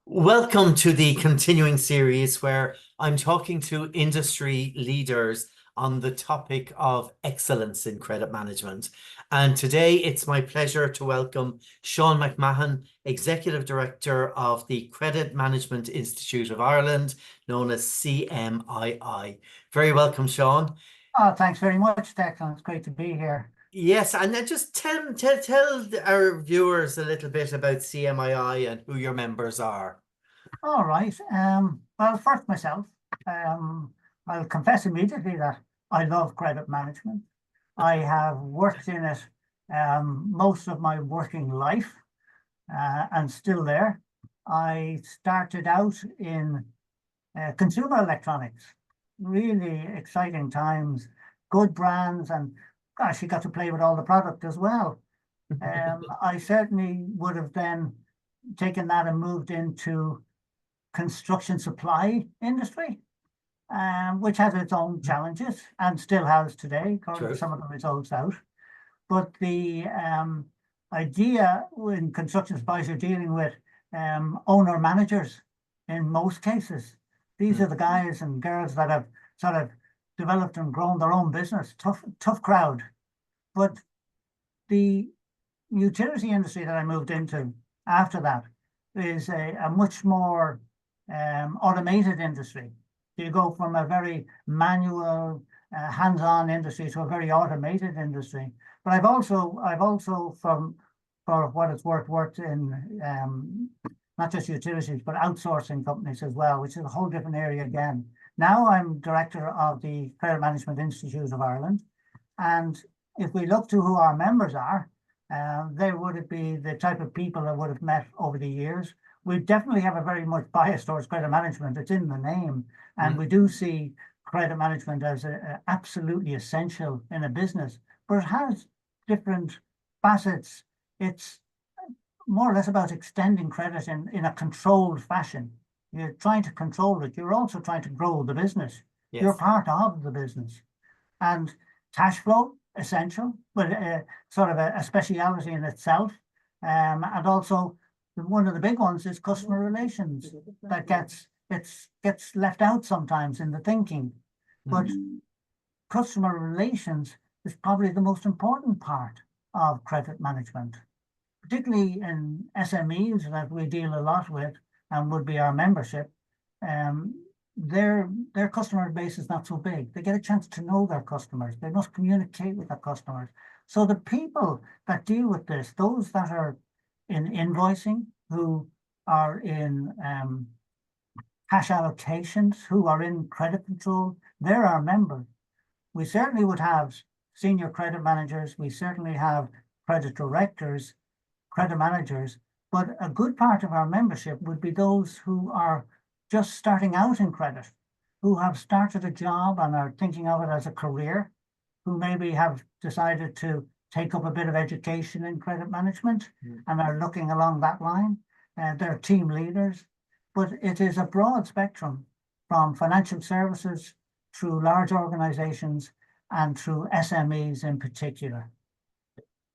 Welcome to the continuing series where I'm talking to industry leaders on the topic of excellence in credit management. And today it's my pleasure to welcome Sean MacMahon, Executive Director of the Credit Management Institute of Ireland, known as CMII. Very welcome, Sean. Oh, thanks very much, Declan. It's great to be here. Yes, and then just tell our viewers a little bit about CMII and who your members are. All right. Well, first myself, um, I'll confess immediately that I love credit management. I have worked in it most of my working life and still there. I started out in consumer electronics, really exciting times, good brands, and gosh, you got to play with all the product as well. I certainly would have then taken that and moved into construction supply industry, which has its own challenges and still has today, according to True. some of the results out. But the idea in construction supplies, you're dealing with owner managers in most cases. These are the guys and girls that have sort of developed and grown their own business. Tough crowd. But the utility industry that I moved into after that is a much more automated industry. You go from a very manual, hands-on industry to a very automated industry. But I've also for what it's worth, worked in not just utilities, but outsourcing companies as well, which is a whole different area again. Now I'm director of the Credit Management Institute of Ireland. And if we look to who our members are, they would be the type of people I would have met over the years. We definitely have a very much bias towards credit management. It's in the name. And we do see credit management as absolutely essential in a business, but it has different facets. It's more or less about extending credit in a controlled fashion. You're trying to control it. You're also trying to grow the business. You're Yes. part of the business. And cash flow, essential, but sort of a speciality in itself. And also one of the big ones is customer relations that gets left out sometimes in the thinking. But customer relations is probably the most important part of credit management, particularly in SMEs that we deal a lot with and would be our membership. Um, their customer base is not so big. They get a chance to know their customers. They must communicate with their customers. So the people that deal with this, those that are in invoicing, who are in cash allocations, who are in credit control, they're our members. We certainly would have senior credit managers. We certainly have credit directors, credit managers, but a good part of our membership would be those who are just starting out in credit, who have started a job and are thinking of it as a career, who maybe have decided to take up a bit of education in credit management and are looking along that line. They're team leaders, but it is a broad spectrum from financial services through large organizations and through SMEs in particular.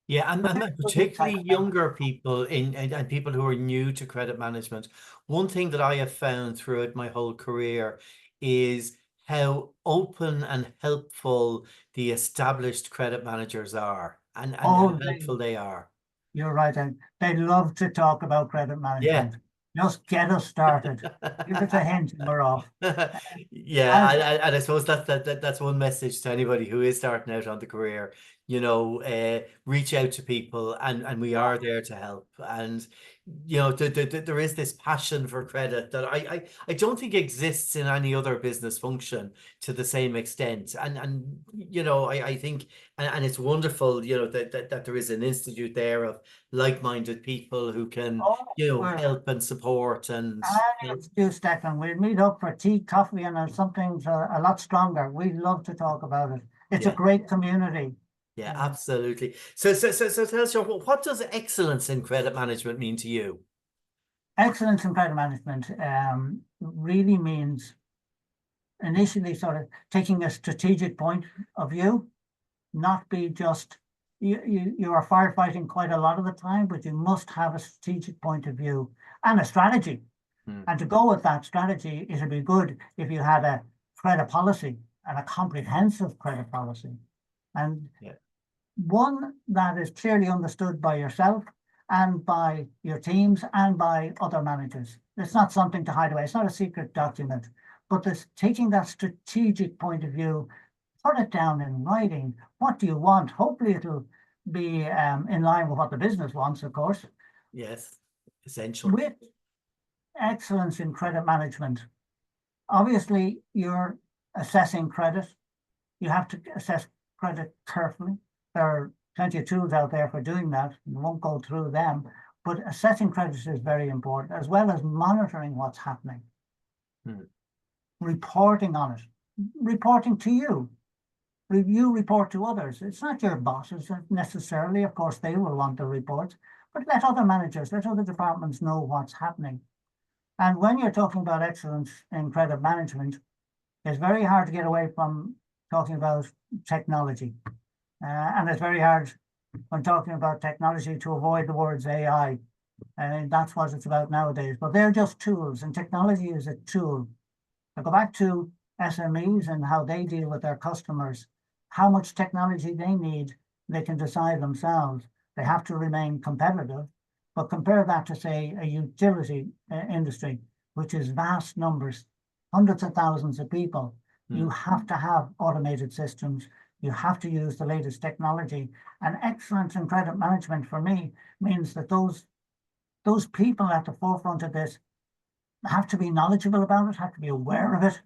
Yeah, and, But and this and would be the type particularly of member. younger people and people who are new to credit management. One thing that I have found throughout my whole career is how open and helpful the established credit managers are and how Oh, helpful they are. you're right. And they love to talk about credit Yeah. management. Just get us started. Give us a hint and we're off. Yeah, As and I suppose that's one message to anybody who is starting out on the career. Reach out to people, and we are there to help. And there is this passion for credit that I don't think exists in any other business function to the same extent. I think and it's wonderful, that there is an institute there of like-minded people who can, oh, we're help and support and. any excuse, Declan. We'll meet up for tea, coffee, and something a lot stronger. We love to talk about it. It's a Yeah. great community. Yeah, Uh, absolutely. So tell us, Joe, what does excellence in credit management mean to you? Excellence in credit management really means initially sort of taking a strategic point of view, not be just you are firefighting quite a lot of the time, but you must have a strategic point of view and a strategy. Mm. And to go with that strategy, it'd be good if you had a credit policy and a comprehensive credit policy. And Yeah. one that is clearly understood by yourself and by your teams and by other managers. It's not something to hide away. It's not a secret document, but this taking that strategic point of view, put it down in writing. What do you want? Hopefully it'll be in line with what the business wants, of course. Yes. Essential. With excellence in credit management, obviously you're assessing credit. You have to assess credit carefully. There are plenty of tools out there for doing that. We won't go through them, but assessing credit is very important, as well as monitoring what's happening, reporting on it, reporting to you. You report to others. It's not your bosses necessarily. Of course, they will want the reports, but let other managers, let other departments know what's happening. And when you're talking about excellence in credit management, it's very hard to get away from talking about technology. And it's very hard when talking about technology to avoid the words AI. And that's what it's about nowadays. But they're just tools, and technology is a tool. I go back to SMEs and how they deal with their customers, how much technology they need, they can decide themselves. They have to remain competitive. But compare that to, say, a utility industry, which is vast numbers, hundreds of thousands of people. You have to have automated systems. You have to use the latest technology. And excellence in credit management for me means that those people at the forefront of this have to be knowledgeable about it, have to be aware of it.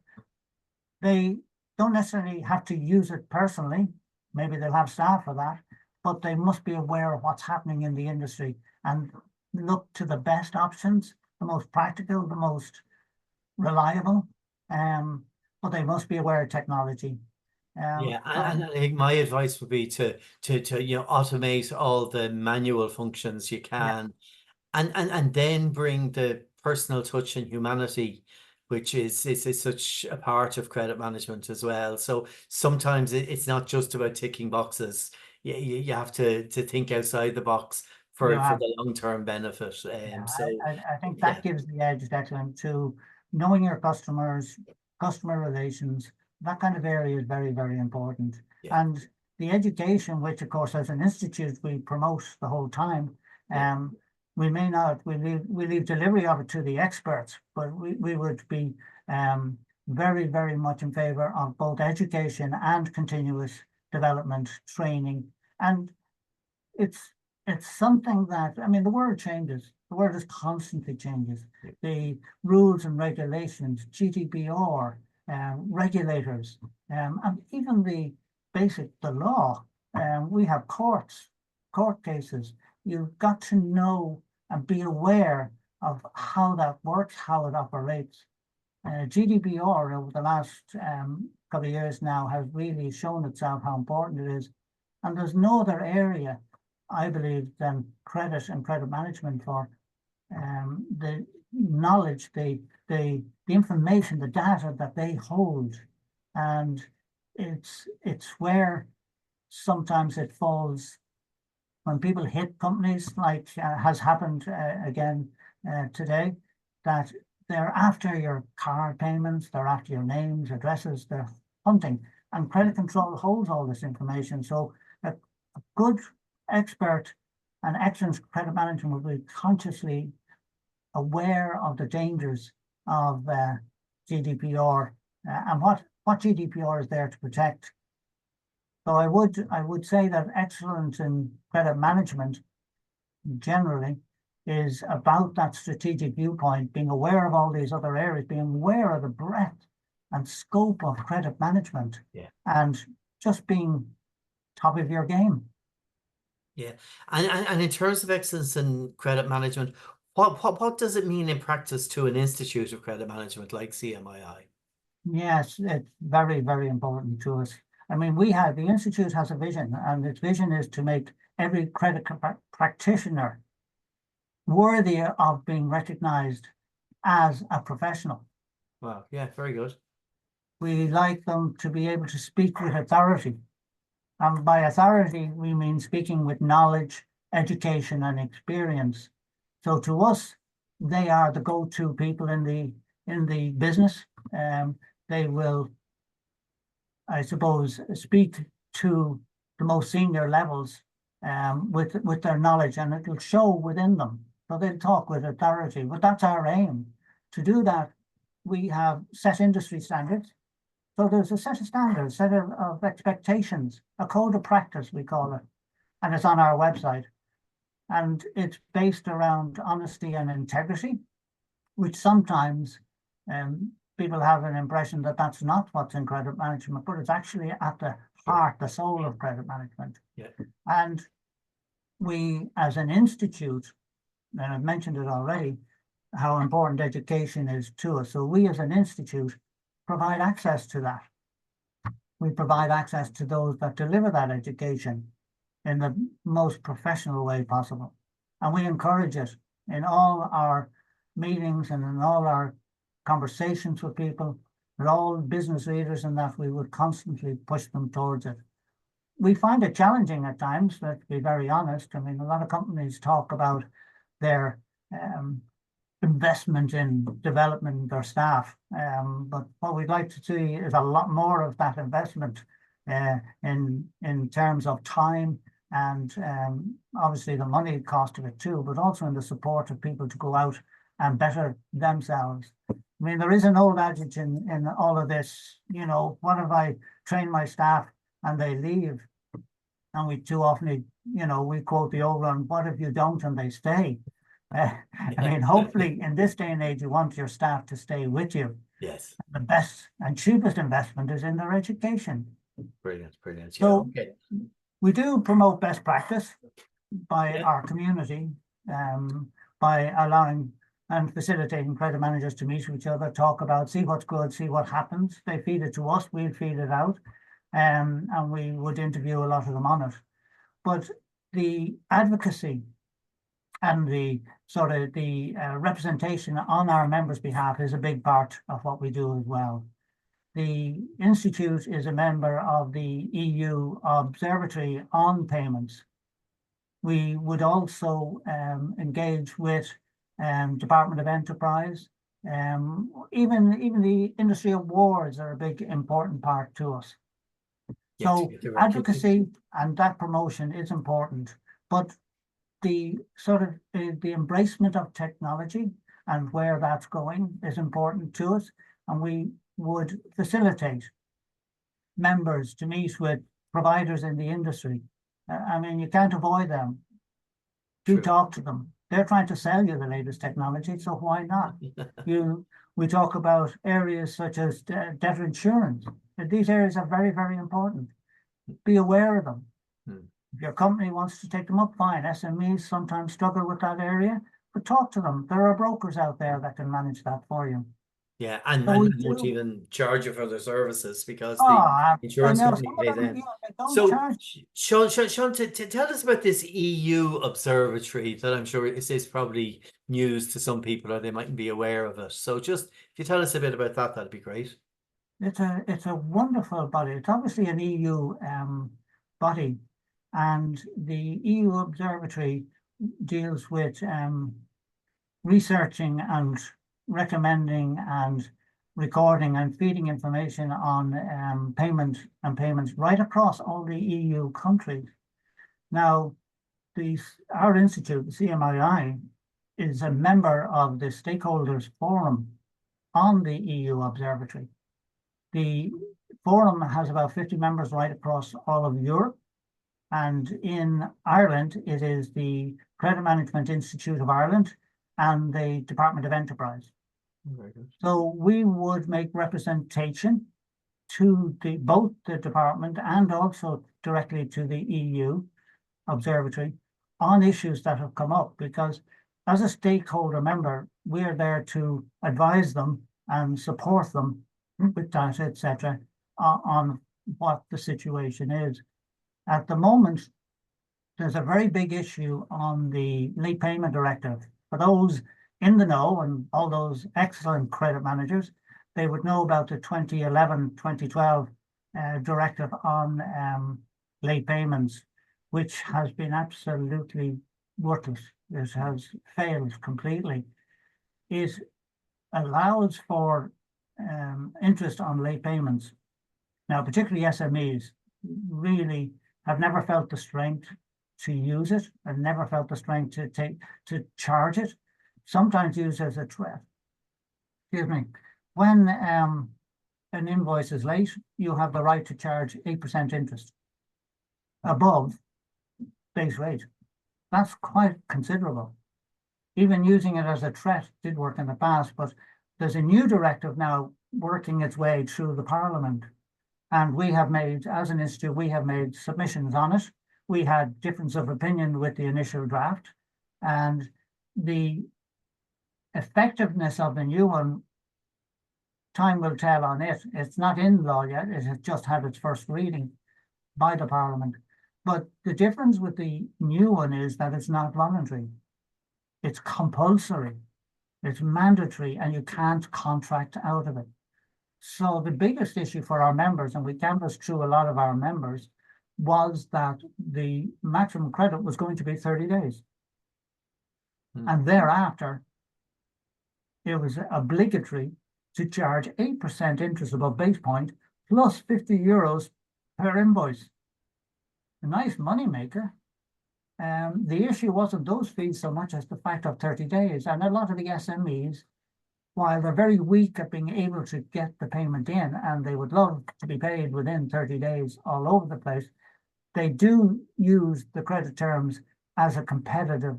They don't necessarily have to use it personally. Maybe they'll have staff for that, but they must be aware of what's happening in the industry and look to the best options, the most practical, the most reliable. But they must be aware of technology. Yeah, and I think my advice would be to automate all the manual functions you Yeah, can, and then bring the personal touch and humanity, which is such a part of credit management as well. So sometimes it's not just about ticking boxes. You have to think outside the box you for have. the long-term benefit. Yeah, So I think yeah, that gives the edge, Declan, to knowing your customers, customer relations. That kind of area is very, very important. yeah, And the education, which of course as an institute we promote the whole time, yeah, we may not, we leave delivery of it to the experts, but we would be very, very much in favor of both education and continuous development training. And it's it's something that, I mean, the world changes. The world is constantly changes. yeah, The rules and regulations, GDPR, regulators, and even the law. We have court cases. You've got to know and be aware of how that works, how it operates. GDPR over the last couple of years now has really shown itself how important it is. And there's no other area, I believe, than credit and credit management for the knowledge, the information, the data that they hold. And it's where sometimes it falls when people hit companies, like has happened again today, that they're after your card payments, they're after your names, addresses, they're hunting. And credit control holds all this information. So a good expert and excellent credit management will be consciously aware of the dangers of GDPR and what GDPR is there to protect. So I would say that excellence in credit management generally is about that strategic viewpoint, being aware of all these other areas, being aware of the breadth and scope of credit management, yeah. and just being top of your game. Yeah, and in terms of excellence in credit management, what does it mean in practice to an institute of credit management like CMII? Yes, it's very, very important to us. I mean, the Institute has a vision, and its vision is to make every credit practitioner worthy of being recognized as a professional. Wow, yeah, very good. We like them to be able to speak with authority. And by authority, we mean speaking with knowledge, education, and experience. So to us, they are the go-to people in the business. They will, I suppose, speak to the most senior levels with their knowledge, and it will show within them. So they'll talk with authority, but that's our aim. To do that, we have set industry standards. So there's a set of standards, set of expectations, a code of practice, we call it, and it's on our website. And it's based around honesty and integrity, which sometimes people have an impression that that's not what's in credit management, but it's actually at the heart, the soul of credit management. Yeah. And we, as an institute, and I've mentioned it already, how important education is to us. So we, as an institute, provide access to that. We provide access to those that deliver that education in the most professional way possible. And we encourage it in all our meetings and in all our conversations with people, with all business leaders, and that we would constantly push them towards it. We find it challenging at times, let's be very honest. I mean, a lot of companies talk about their investment in development their staff, but what we'd like to see is a lot more of that investment in terms of time and obviously the money cost of it too, but also in the support of people to go out and better themselves. I mean, there is an old adage in all of this, you know, what if I train my staff and they leave? And we too often, you know, we quote the old one, what if you don't and they stay? I mean, hopefully in this day and age, you want your staff to stay with you. Yes. The best and cheapest investment is in their education. Brilliant, brilliant. So okay. We do promote best practice by Yeah. our community, by allowing and facilitating credit managers to meet with each other, talk about, see what's good, see what happens. They feed it to us, we'll feed it out, and we would interview a lot of them on it. But the advocacy and the sort of the representation on our members' behalf is a big part of what we do as well. The Institute is a member of the EU Observatory on Payments. We would also engage with Department of Enterprise. Even the industry awards are a big important part to us. Yes, So advocacy and that promotion is important, but the sort of the embracement of technology and where that's going is important to us, and we would facilitate members to meet with providers in the industry. I mean, you can't avoid them. Do talk to them. They're trying to sell you the latest technology, so why not? We talk about areas such as debtor insurance. These areas are very, very important. Be aware of them. If your company wants to take them up, fine. SMEs sometimes struggle with that area, but talk to them. There are brokers out there that can manage that for you. Yeah, and So won't even charge you for their services because the I insurance know company some of pays them, in. yeah, they don't So, charge. Sean, tell us about this EU observatory that I'm sure is probably news to some people, or they mightn't be aware of it. So just if you tell us a bit about that, that'd be great. It's a wonderful body. It's obviously an EU body, and the EU Observatory deals with researching and recommending and recording and feeding information on payments right across all the EU countries. Now, our institute, the CMII, is a member of the Stakeholders Forum on the EU Observatory. The forum has about 50 members right across all of Europe. And in Ireland, it is the Credit Management Institute of Ireland and the Department of Enterprise. Very good. So we would make representation to both the department and also directly to the EU Observatory on issues that have come up, because as a stakeholder member, we are there to advise them and support them with data, etc., on what the situation is. At the moment, there's a very big issue on the late payment directive. For those in the know and all those excellent credit managers, they would know about the 2011-2012 directive on late payments, which has been absolutely worthless. It has failed completely. it allows for interest on late payments. Now, particularly SMEs really have never felt the strength to use it and never felt the strength to charge it, sometimes used as a threat. Excuse me. When an invoice is late, you have the right to charge 8% interest above base rate. That's quite considerable. Even using it as a threat did work in the past, but there's a new directive now working its way through the Parliament. And we have made, as an institute, we have made submissions on it. We had difference of opinion with the initial draft, and the effectiveness of the new one, time will tell on it. It's not in law yet. It has just had its first reading by the Parliament. But the difference with the new one is that it's not voluntary. It's compulsory. It's mandatory, and you can't contract out of it. So the biggest issue for our members, and we canvassed through a lot of our members, was that the maximum credit was going to be 30 days. And thereafter, it was obligatory to charge 8% interest above base point plus 50 euros per invoice. A nice money maker. The issue wasn't those fees so much as the fact of 30 days. And a lot of the SMEs, while they're very weak at being able to get the payment in, and they would love to be paid within 30 days all over the place, they do use the credit terms as a competitive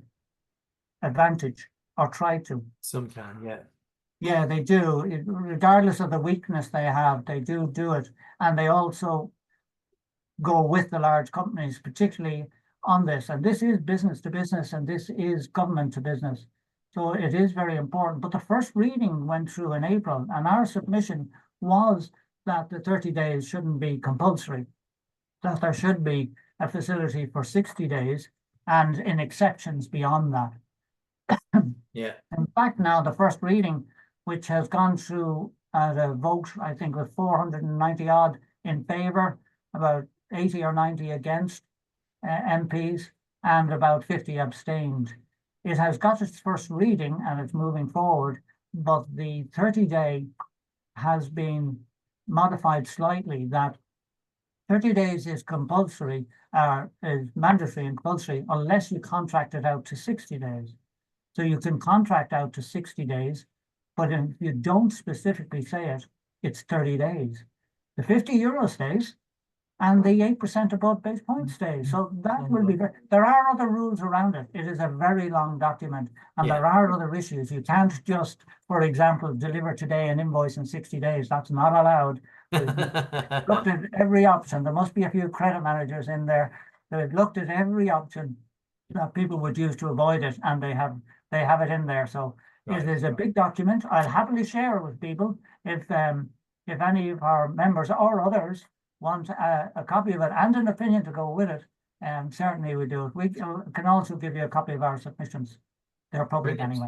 advantage, or try to. Some can, yeah. Yeah, they do. Regardless of the weakness they have, they do it. And they also go with the large companies, particularly on this. And this is business to business, and this is government to business. So it is very important. But the first reading went through in April, and our submission was that the 30 days shouldn't be compulsory, that there should be a facility for 60 days and in exceptions beyond that. Yeah. In fact, now the first reading, which has gone through at a vote, I think, with 490 odd in favour, about 80 or 90 against MPs, and about 50 abstained. It has got its first reading and it's moving forward, but the 30-day has been modified slightly, that 30 days is compulsory, is mandatory and compulsory unless you contract it out to 60 days. So you can contract out to 60 days, but if you don't specifically say it, it's 30 days. The 50 euro stays, and the 8% above base point stays. So that will be very, there are other rules around it. It is a very long document, and there are other issues. You can't just, for example, deliver today an invoice in 60 days. That's not allowed. Looked at every option. There must be a few credit managers in there that have looked at every option that people would use to avoid it, and they have it in there. So it is a big document. I'll happily share it with people if any of our members or others want a copy of it and an opinion to go with it. Certainly we do it. We can also give you a copy of our submissions. They're public anyway.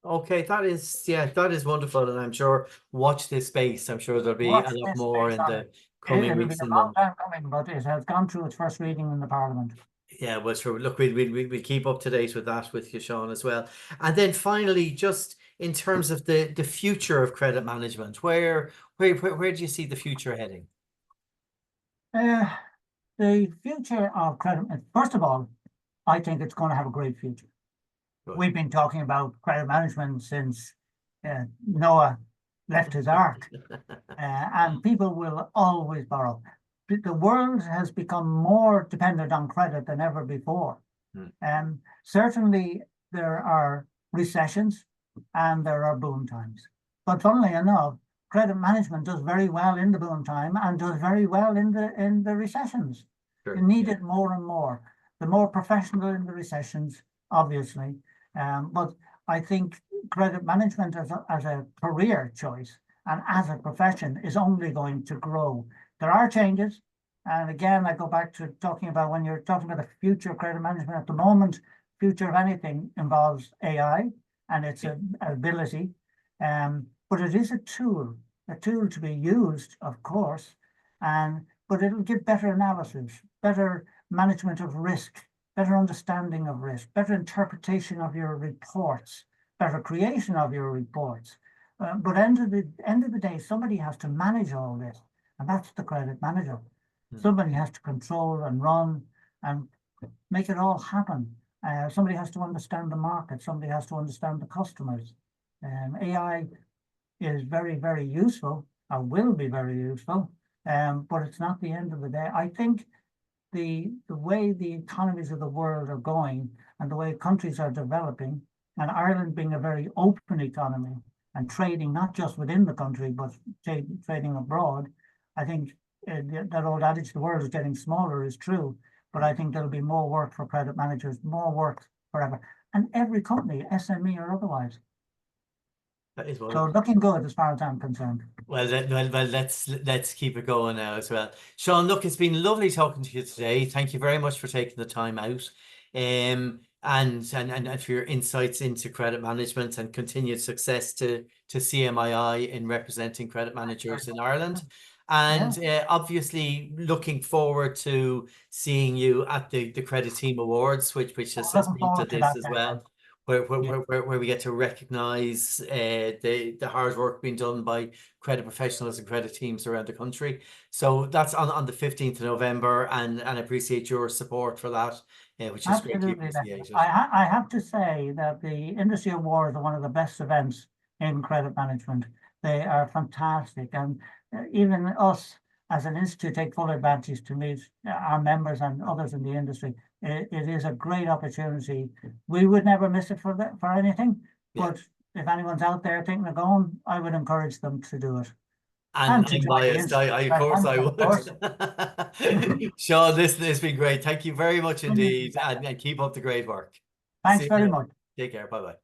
Okay, that is wonderful, and I'm sure watch this space. I'm sure there'll be a lot more in the coming weeks and months. It'll be a long time coming, but it has gone through its first reading in the Parliament. Yeah, well, sure. Look, we'll keep up to date with that with you, Sean, as well. And then finally, just in terms of the future of credit management, where do you see the future heading? The future of credit, first of all, I think it's going to have a great future. Good. We've been talking about credit management since Noah left his ark, and people will always borrow. The world has become more dependent on credit than ever before. Certainly there are recessions and there are boom times. But funnily enough, credit management does very well in the boom time and does very well in the recessions. Sure. You need it more and more. The more professional in the recessions, obviously. But I think credit management as a career choice and as a profession is only going to grow. There are changes. And again, I go back to talking about when you're talking about the future of credit management at the moment, future of anything involves AI and its ability. But it is a tool to be used, of course, but it'll give better analysis, better management of risk, better understanding of risk, better interpretation of your reports. better creation of your reports. But end of the day, somebody has to manage all this, and that's the credit manager. Somebody has to control and run and make it all happen. Somebody has to understand the market. Somebody has to understand the customers. AI is very, very useful, or will be very useful, but it's not the end of the day. I think the way the economies of the world are going and the way countries are developing, and Ireland being a very open economy and trading not just within the country but trading abroad, I think that old adage, the world is getting smaller, is true. But I think there'll be more work for credit managers, more work forever, and every company, SME or otherwise. That is So wonderful. looking good as far as I'm concerned. Well, let's keep it going now as well. Sean, look, it's been lovely talking to you today. Thank you very much for taking the time out, and for your insights into credit management and continued success to CMII in representing credit managers in Ireland. And obviously looking forward to seeing you at the Credit Team Awards, which is Looking sponsored forward to this that. as well. Where we get to recognize the hard work being done by credit professionals and credit teams around the country. So that's on the 15th of November, and I appreciate your support for that, which is greatly Absolutely. appreciated. I have to say that the industry awards are one of the best events in credit management. They are fantastic, and even us as an institute take full advantage to meet our members and others in the industry. It is a great opportunity. We would never miss it for anything, Yeah. but if anyone's out there thinking of going, I would encourage them to do it. And To I'm join the biased. institute, Of course I of course. would. Sean, this has been great. Thank you very much indeed, and keep up the great work. See Thanks you very later. much. Take care. Bye bye.